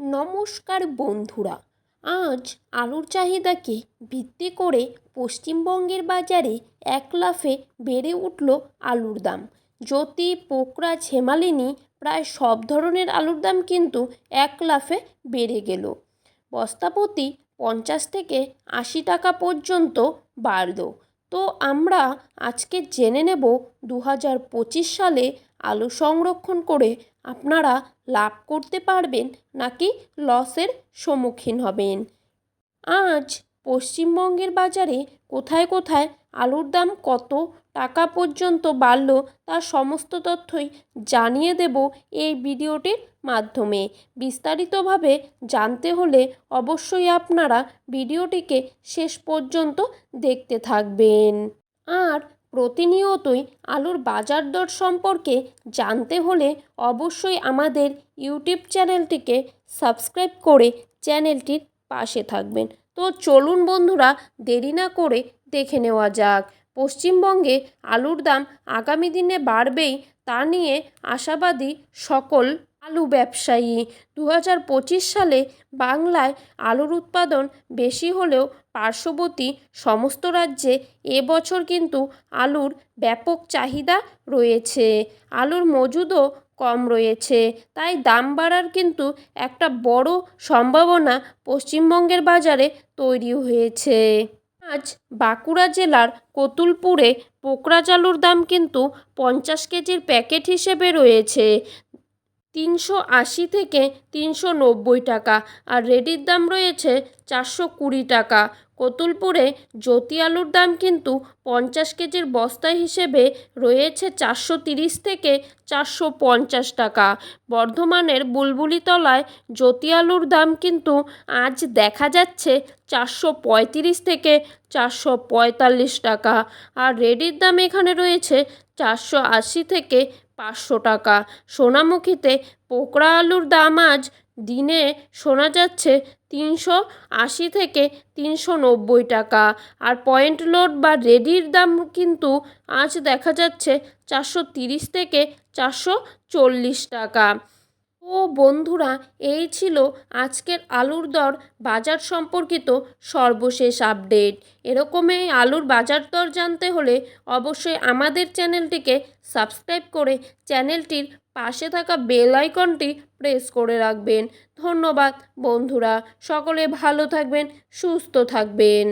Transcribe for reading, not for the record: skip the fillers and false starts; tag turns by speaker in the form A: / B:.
A: নমস্কার বন্ধুরা, আজ আলুর চাহিদাকে ভিত্তি করে পশ্চিমবঙ্গের বাজারে এক লাফে বেড়ে উঠল আলুর দাম। জ্যোতি, পোকরাজ, হেমালিনী প্রায় সব ধরনের আলুর দাম কিন্তু এক লাফে বেড়ে গেল। বস্তাপ্রতি 50 থেকে 80 টাকা পর্যন্ত বাড়ল। তো আমরা আজকে জেনে নেব 2025 সালে আলু সংরক্ষণ করে আপনারা লাভ করতে পারবেন নাকি লসের সম্মুখীন হবেন। আজ পশ্চিমবঙ্গের বাজারে কোথায় কোথায় আলুর দাম কত টাকা পর্যন্ত বাড়ল তার সমস্ত তথ্যই জানিয়ে দেব এই ভিডিওটির মাধ্যমে। বিস্তারিতভাবে জানতে হলে অবশ্যই আপনারা ভিডিওটিকে শেষ পর্যন্ত দেখতে থাকবেন। আর প্রতিনিয়তই আলুর বাজার দর সম্পর্কে জানতে হলে অবশ্যই আমাদের ইউটিউব চ্যানেলটিকে সাবস্ক্রাইব করে চ্যানেলটির পাশে থাকবেন। তো চলুন বন্ধুরা, দেরি না করে দেখে নেওয়া যাক। পশ্চিমবঙ্গে আলুর দাম আগামী দিনে বাড়বেই তা নিয়ে আশাবাদী সকল আলু ব্যবসায়ী। 2025 সালে বাংলায় আলুর উৎপাদন বেশি হলেও পার্শ্ববর্তী সমস্ত রাজ্যে এবছর কিন্তু আলুর ব্যাপক চাহিদা রয়েছে। আলুর মজুদও কম রয়েছে, তাই দাম বাড়ার কিন্তু একটা বড় সম্ভাবনা পশ্চিমবঙ্গের বাজারে তৈরি হয়েছে। আজ বাঁকুড়া জেলার কতুলপুরে পোকরাজ আলুর দাম কিন্তু 50 কেজির প্যাকেট হিসেবে রয়েছে 380 থেকে 390 টাকা, আর রেডির দাম রয়েছে 420 টাকা। কতুলপুরে জ্যোতি আলুর দাম কিন্তু 50 কেজির বস্তা হিসেবে রয়েছে 430 থেকে 450 টাকা। বর্ধমানের বুলবুলিতলায় জ্যোতি আলুর দাম কিন্তু আজ দেখা যাচ্ছে 435 থেকে 445 টাকা, আর রেডির দাম এখানে রয়েছে 480 থেকে 500 টাকা। সোনামুখীতে পোকরা আলুর দাম আজ দিনে শোনা যাচ্ছে 380 থেকে 390 টাকা, আর পয়েন্ট লোড বা রেডির দাম কিন্তু আজ দেখা যাচ্ছে 430 থেকে 440 টাকা। ও বন্ধুরা, এই ছিল আজকের আলুর দর বাজার সম্পর্কিত সর্বশেষ আপডেট। এরকমই আলুর বাজার দর জানতে হলে অবশ্যই আমাদের চ্যানেলটিকে সাবস্ক্রাইব করে চ্যানেলটির পাশে থাকা বেল আইকনটি প্রেস করে রাখবেন। ধন্যবাদ বন্ধুরা, সকলে ভালো থাকবেন, সুস্থ থাকবেন।